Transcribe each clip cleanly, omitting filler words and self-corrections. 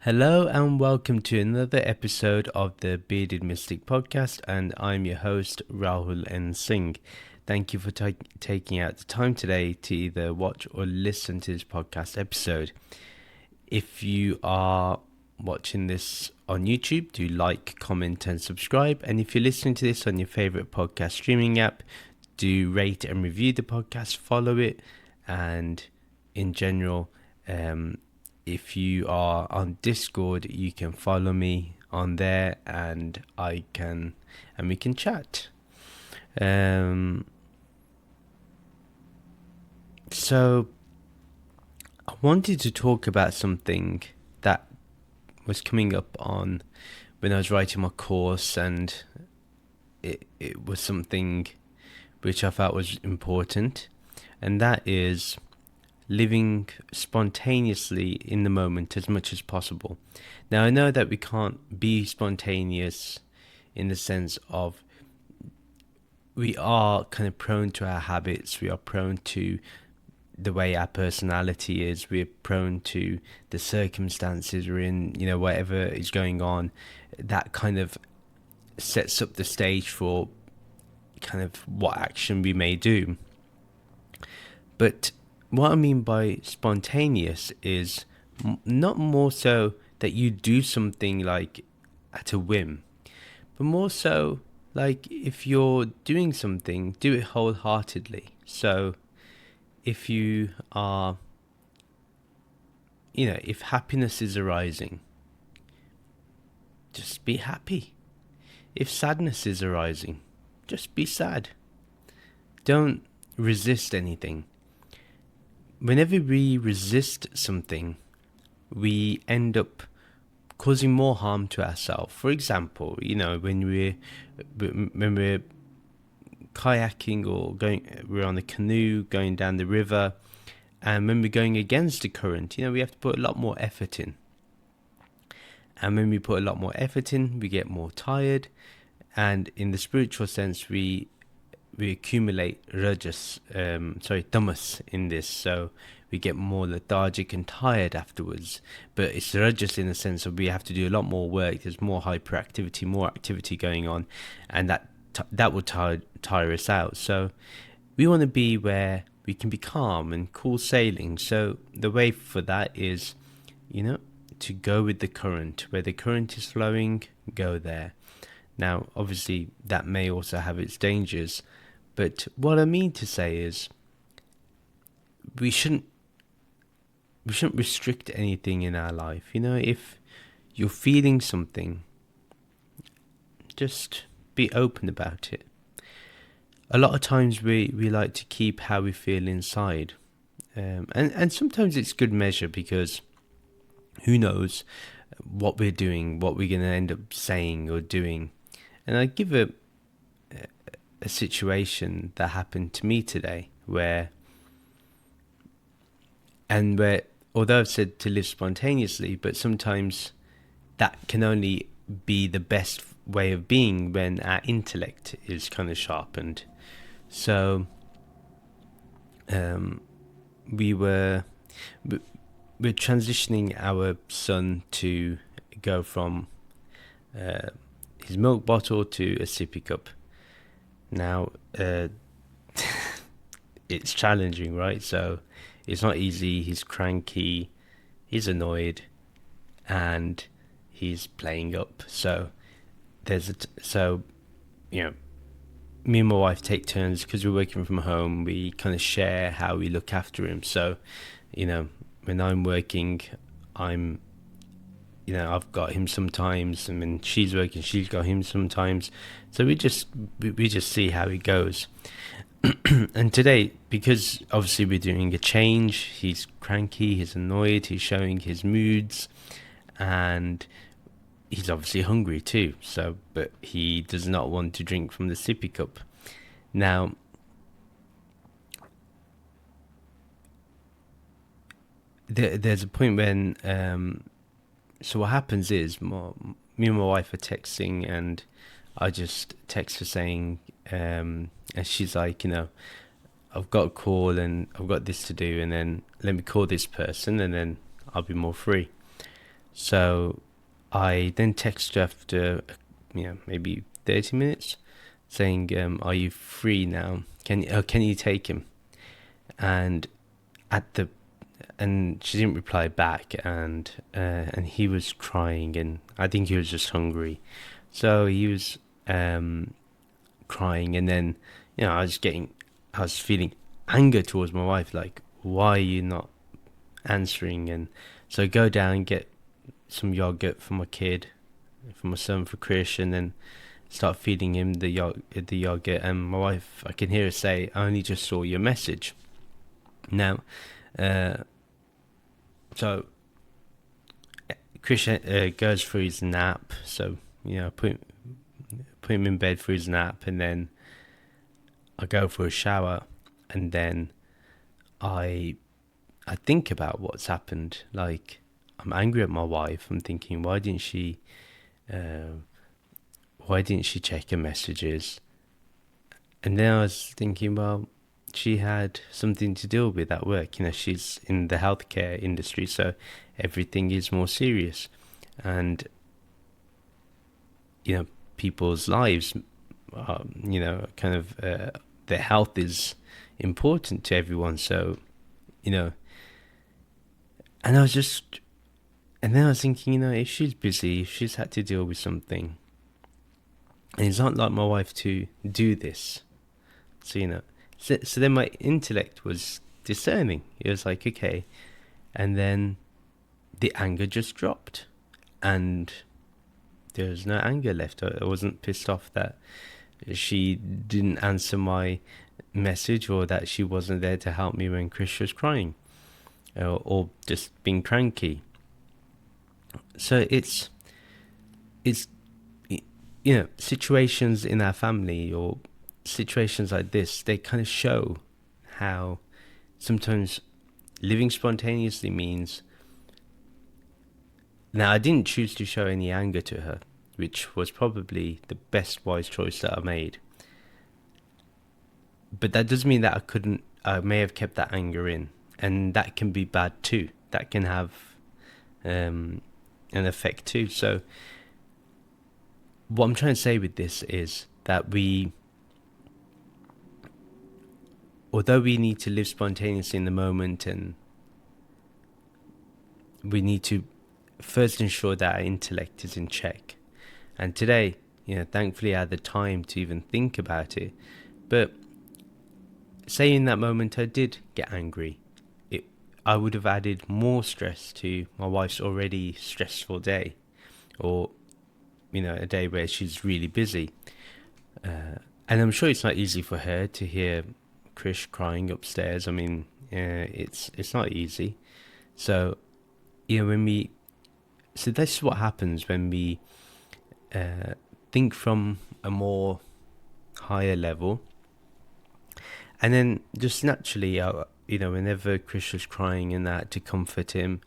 Hello and welcome to another episode of the Bearded Mystic podcast, and I'm your host Rahul N Singh. Thank you for taking out the time today to either watch or listen to this podcast episode. If you are watching this on YouTube, do like, comment and subscribe, and if you're listening to this on your favorite podcast streaming app, do rate and review the podcast, follow it, and in general, if you are on Discord, you can follow me on there, and we can chat. So I wanted to talk about something that was coming up on when I was writing my course, and it was something which I felt was important, and that is living spontaneously in the moment as much as possible. Now, I know that we can't be spontaneous in the sense of we are kind of prone to our habits, we are prone to the way our personality is, we're prone to the circumstances we're in, whatever is going on. That kind of sets up the stage for kind of what action we may do. But what I mean by spontaneous is not more so that you do something like at a whim, but more so like if you're doing something, do it wholeheartedly. So if you are, if happiness is arising, just be happy. If sadness is arising, just be sad. Don't resist anything. Whenever we resist something, we end up causing more harm to ourselves. For example, when we're kayaking or we're on a canoe going down the river, and when we're going against the current, we have to put a lot more effort in. And when we put a lot more effort in, we get more tired. And in the spiritual sense, we accumulate tamas in this, so we get more lethargic and tired afterwards. But it's rajas in the sense of we have to do a lot more work. There's more hyperactivity, more activity going on, and that will tire us out. So we want to be where we can be calm and cool sailing. So the way for that is, to go with the current. Where the current is flowing, go there. Now, obviously, that may also have its dangers. But what I mean to say is, we shouldn't restrict anything in our life. If you're feeling something, just be open about it. A lot of times we like to keep how we feel inside. And sometimes it's good measure, because who knows what we're doing, what we're going to end up saying or doing. And I give a situation that happened to me today where although I've said to live spontaneously, but sometimes that can only be the best way of being when our intellect is kind of sharpened. So we're transitioning our son to go from his milk bottle to a sippy cup. Now, it's challenging, right? So it's not easy. He's cranky, he's annoyed, and he's playing up. So me and my wife take turns, because we're working from home. We kind of share how we look after him. So, when I'm working, I've got him sometimes, and when she's working, she's got him sometimes. So we just see how it goes. And today, because obviously we're doing a change, he's cranky, he's annoyed, he's showing his moods, and he's obviously hungry too. So, but he does not want to drink from the sippy cup. Now, there's a point when so what happens is, me and my wife are texting, and I just text her saying, and she's like, I've got a call and I've got this to do, and then let me call this person, and then I'll be more free. So I then text her after, maybe 30 minutes saying, are you free now? Can you take him? And at the and she didn't reply back, and he was crying, and I think he was just hungry. So he was crying, and then I was feeling anger towards my wife, like, why are you not answering? And so I go down and get some yogurt for my kid, for my son, for Krish, and then start feeding him the yogurt. And my wife, I can hear her say, I only just saw your message. Now, so Krish goes for his nap, so put him in bed for his nap, and then I go for a shower, and then I think about what's happened. Like, I'm angry at my wife. I'm thinking, why didn't she check her messages? And then I was thinking, well, she had something to deal with at work. She's in the healthcare industry, so everything is more serious, and people's lives, their health is important to everyone. So, and then I was thinking, if she's busy, if she's had to deal with something, and it's not like my wife to do this. So, so then my intellect was discerning. It was like, okay. And then the anger just dropped, and there was no anger left. I wasn't pissed off that she didn't answer my message, or that she wasn't there to help me when Chris was crying, or just being cranky. So it's situations in our family, or situations like this, they kind of show how sometimes living spontaneously means. Now, I didn't choose to show any anger to her, which was probably the best wise choice that I made. But that doesn't mean that I may have kept that anger in, and that can be bad too. That can have an effect too. So what I'm trying to say with this is that although we need to live spontaneously in the moment, and we need to first ensure that our intellect is in check. And today, thankfully I had the time to even think about it. But say in that moment I did get angry, I would have added more stress to my wife's already stressful day, or a day where she's really busy. And I'm sure it's not easy for her to hear Krish crying upstairs. I mean, it's not easy. So so this is what happens when we think from a more higher level, and then just naturally, whenever Chris was crying and that, to comfort him,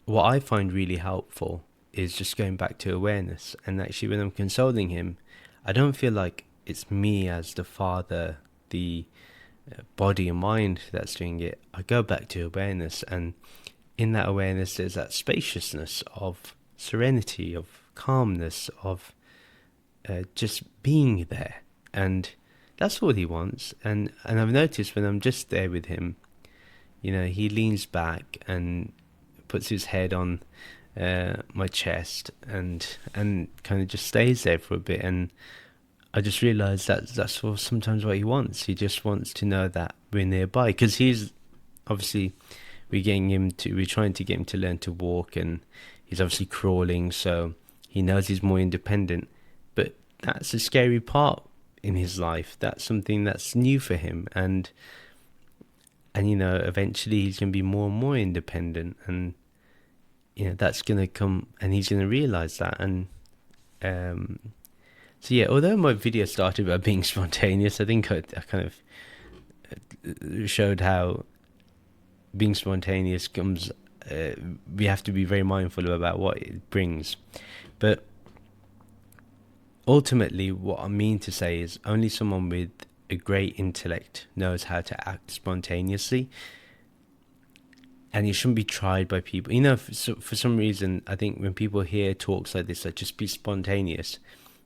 what I find really helpful is just going back to awareness. And actually, when I'm consoling him, I don't feel like it's me as the father, the body and mind that's doing it. I go back to awareness, and in that awareness there's that spaciousness of serenity, of calmness, of just being there. And that's what he wants. And I've noticed when I'm just there with him, he leans back and puts his head on my chest, and kind of just stays there for a bit. And I just realised that's sometimes what he wants. He just wants to know that we're nearby, because he's obviously, we're trying to get him to learn to walk, and he's obviously crawling, so he knows he's more independent. But that's a scary part in his life. That's something that's new for him, and eventually he's going to be more and more independent, and that's going to come, and he's going to realize that. And so yeah, although my video started by being spontaneous, I think I kind of showed how being spontaneous comes, we have to be very mindful about what it brings. But ultimately, what I mean to say is, only someone with a great intellect knows how to act spontaneously. and it shouldn't be tried by people. For some reason, I think when people hear talks like this, like just be spontaneous,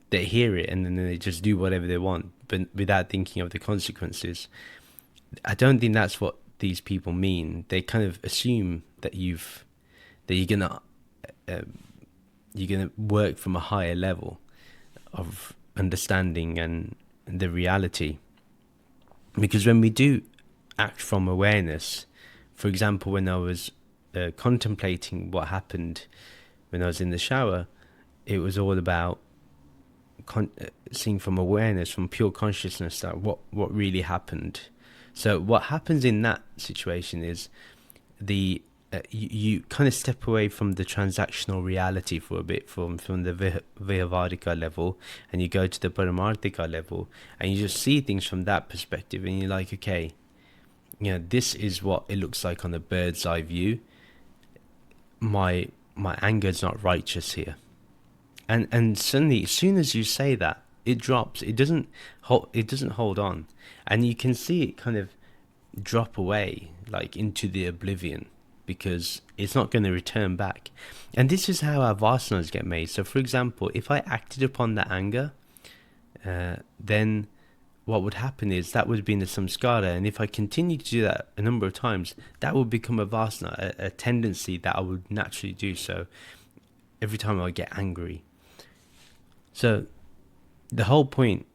they hear it and then they just do whatever they want, but without thinking of the consequences. I don't think that's what these people mean. They kind of assume that you're gonna work from a higher level of understanding and the reality. Because when we do act from awareness, for example, when I was contemplating what happened when I was in the shower, it was all about seeing from awareness, from pure consciousness, that what really happened. So what happens in that situation is you kind of step away from the transactional reality for a bit, from the Vyavadika level, and you go to the Paramarthika level, and you just see things from that perspective, and you're like, okay, this is what it looks like on a bird's eye view. My anger is not righteous here, and suddenly, as soon as you say that, it drops. It doesn't hold on, and you can see it kind of drop away, like into the oblivion, because it's not going to return back. And this is how our vasanas get made. So, for example, if I acted upon that anger, then what would happen is that would be in the samskara, and if I continue to do that a number of times, that would become a vasana, a tendency that I would naturally do so every time I get angry. So the whole point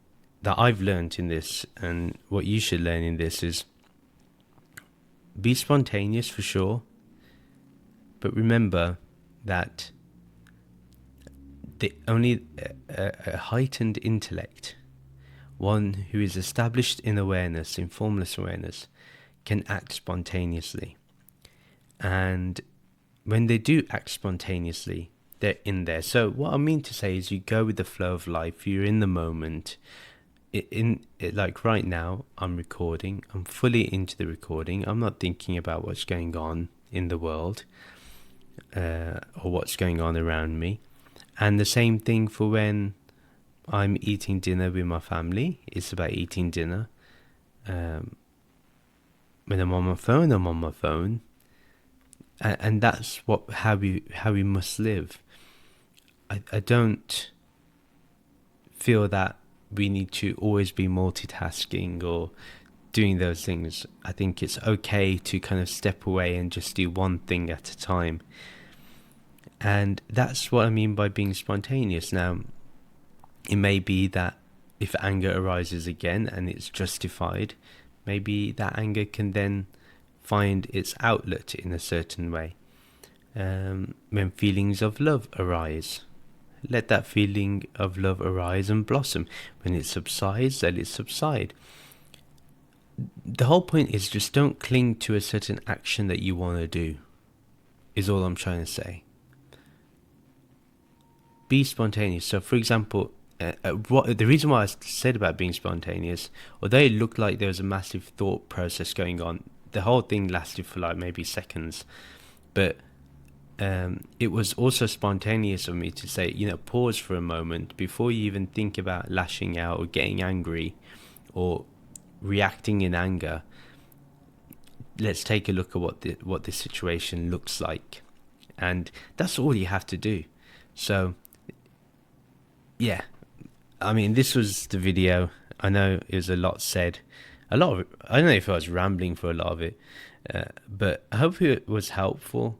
that I've learned in this, and what you should learn in this, is be spontaneous for sure, but remember that only a heightened intellect, one who is established in awareness, in formless awareness, can act spontaneously. And when they do act spontaneously, they're in there. So what I mean to say is, you go with the flow of life, you're in the moment. Like right now, I'm recording, I'm fully into the recording, I'm not thinking about what's going on in the world, or what's going on around me. And the same thing for when I'm eating dinner with my family. It's about eating dinner. When I'm on my phone, I'm on my phone. And that's how we must live. I don't feel that we need to always be multitasking or doing those things. I think it's okay to kind of step away and just do one thing at a time. And that's what I mean by being spontaneous. Now, it may be that if anger arises again and it's justified, maybe that anger can then find its outlet in a certain way. When feelings of love arise, let that feeling of love arise and blossom. When it subsides, let it subside. The whole point is, just don't cling to a certain action that you want to do, is all I'm trying to say. Be spontaneous. So, for example, the reason why I said about being spontaneous, although it looked like there was a massive thought process going on, the whole thing lasted for like maybe seconds, but it was also spontaneous of me to say, pause for a moment before you even think about lashing out or getting angry or reacting in anger. Let's take a look at what the situation looks like, and that's all you have to do. So yeah, I mean, this was the video. I know it was a lot said, I don't know if I was rambling for a lot of it, but I hope it was helpful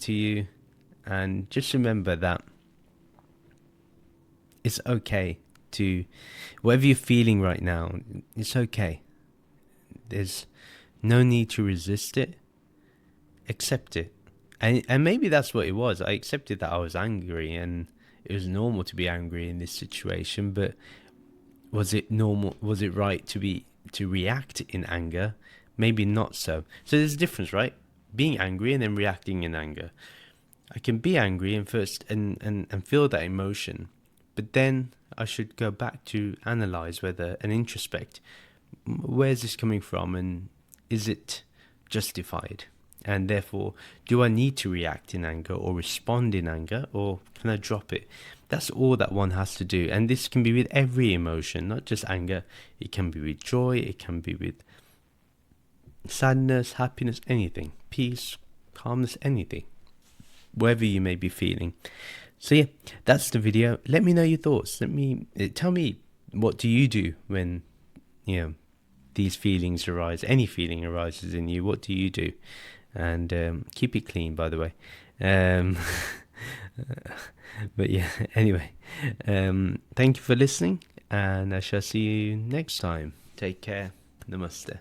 to you. And just remember that it's okay to, whatever you're feeling right now, it's okay. There's no need to resist it. Accept it. And maybe that's what it was. I accepted that I was angry, and it was normal to be angry in this situation, but was it normal? Was it right to react in anger? Maybe not so. So there's a difference, right? Being angry and then reacting in anger. I can be angry and first and feel that emotion, but then I should go back to analyze whether, and introspect, where's this coming from, and is it justified? And therefore, do I need to react in anger or respond in anger, or can I drop it? That's all that one has to do. And this can be with every emotion, not just anger. It can be with joy, it can be with sadness, happiness, anything, peace, calmness, anything, whatever you may be feeling. So yeah, that's the video. Let me know your thoughts. Tell me, what do you do when these feelings arise? Any feeling arises in you, what do you do? And keep it clean, by the way. But yeah, anyway, thank you for listening, and I shall see you next time. Take care. Namaste.